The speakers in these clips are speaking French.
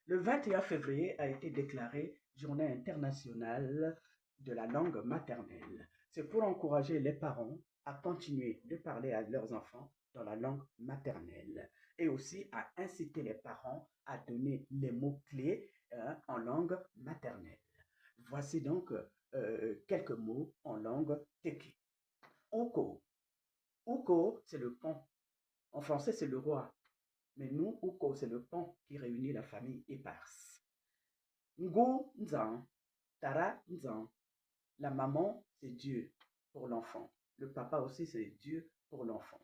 Le 21 février a été déclaré Journée internationale de la langue maternelle. C'est pour encourager les parents à continuer de parler à leurs enfants dans la langue maternelle et aussi à inciter les parents à donner les mots-clés en langue maternelle. Voici donc quelques mots en langue teki. Uko. Uko, c'est le pont. En français, c'est le roi. Mais nous, Uko, c'est le pont qui réunit la famille éparse. Ngo Nzan, Tara Nzan. La maman, c'est Dieu pour l'enfant. Le papa aussi, c'est Dieu pour l'enfant.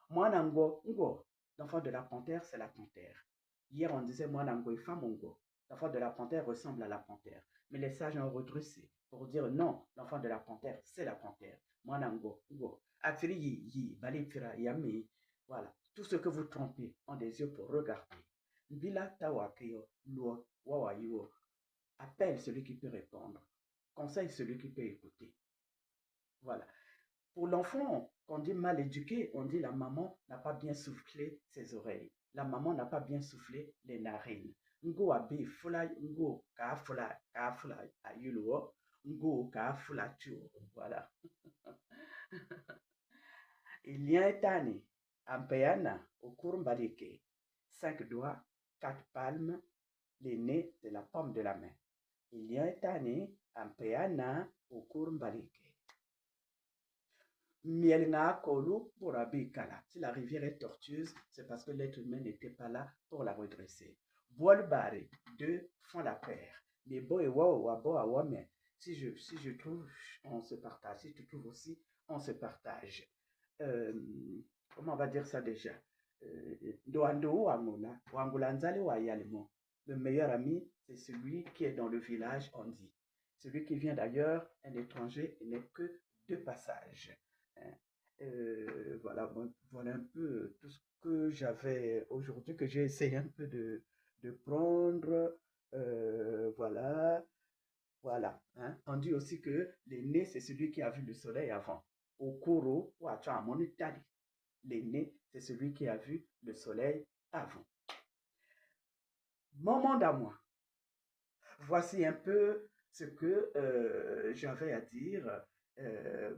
Mwanango, Ngo, l'enfant de la panthère, c'est la panthère. Hier, on disait Mwanango et Famongo. L'enfant de la panthère ressemble à la panthère. Mais les sages ont redressé pour dire non, l'enfant de la panthère, c'est la panthère. Mwanango, Ngo. Atiri yi, balifira, yami. Voilà. Tout ce que vous trompez ont des yeux pour regarder. Bila tawakeyo, luo, wawayo. Appelle celui qui peut répondre. Conseille celui qui peut écouter. Voilà. Pour l'enfant, quand on dit mal éduqué, on dit la maman n'a pas bien soufflé ses oreilles. La maman n'a pas bien soufflé les narines. Ngo abi fula ngo ka fula ayulo ngo ka fula tu. Voilà. Il y a un tani, ampeana, au courbalike. 5 doigts, 4 palmes, les nez de la paume de la main. Il y a un tani, ampeana, au courbalike. Mielna Kolu pour Kala. Si la rivière est tortueuse, c'est parce que l'être humain n'était pas là pour la redresser. Boalbari, deux font la paire. Mais bo et wabo awame. Si je trouve, on se partage. Si tu trouves aussi, on se partage. Euh, Comment on va dire ça déjà? Doando Wangula, Wangulanzale Wayalemo. Le meilleur ami, c'est celui qui est dans le village, on dit. Celui qui vient d'ailleurs, un étranger, n'est que de passage. Voilà, bon, voilà un peu tout ce que j'avais aujourd'hui, que j'ai essayé un peu de prendre. Voilà, voilà. Hein. On dit aussi que l'aîné, c'est celui qui a vu le soleil avant. Okoro, l'aîné, c'est celui qui a vu le soleil avant. Moment d'amour. Voici un peu ce que j'avais à dire euh,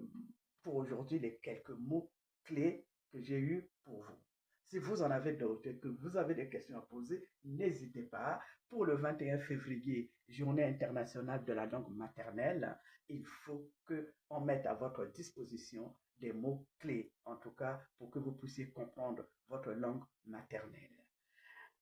pour aujourd'hui, les quelques mots clés que j'ai eus pour vous. Si vous en avez d'autres et que vous avez des questions à poser, n'hésitez pas. Pour le 21 février, Journée internationale de la langue maternelle, il faut qu'on mette à votre disposition des mots clés, en tout cas pour que vous puissiez comprendre votre langue maternelle.